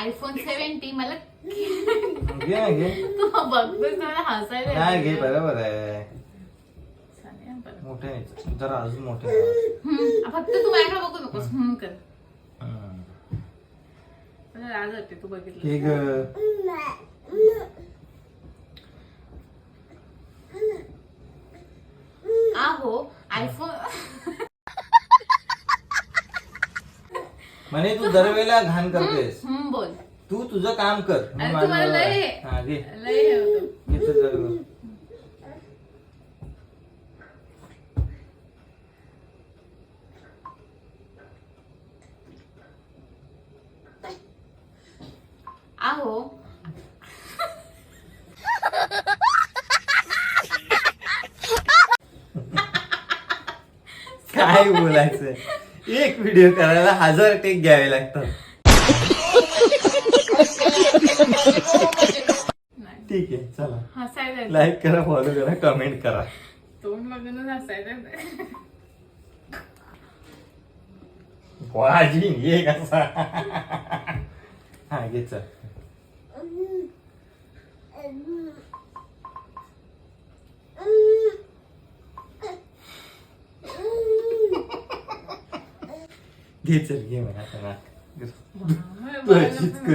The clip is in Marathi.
आयफोन 17 मला घे तू बघतोस मला हसायला नाही घे बरोबर आहे चालेल, बरं. मोठे नाही जरा अजून मोठे फक्त तू माझ्याकडे बघू नकोस कर मला लाज वाटते तू बघितलं हे ग आहो आयफोन म्हणे तू दरवेळेला घाण करतेस बोल तू तुझं काम कर मी अरे माझं तुम्हाला लय हा घे लय हे होतं. घे तर जरा. आहो काय बोलायचं एक व्हिडिओ करायला 1000 टेक घ्यावे लागतात नाही ठीक आहे चला हसायला येतं. लाईक करा फॉलो करा कमेंट करा तोंड बघूनच हसायला येतं. वाजी ये कसा हा घे चल घे चल घे म्हणा आता ना मला बघायला पण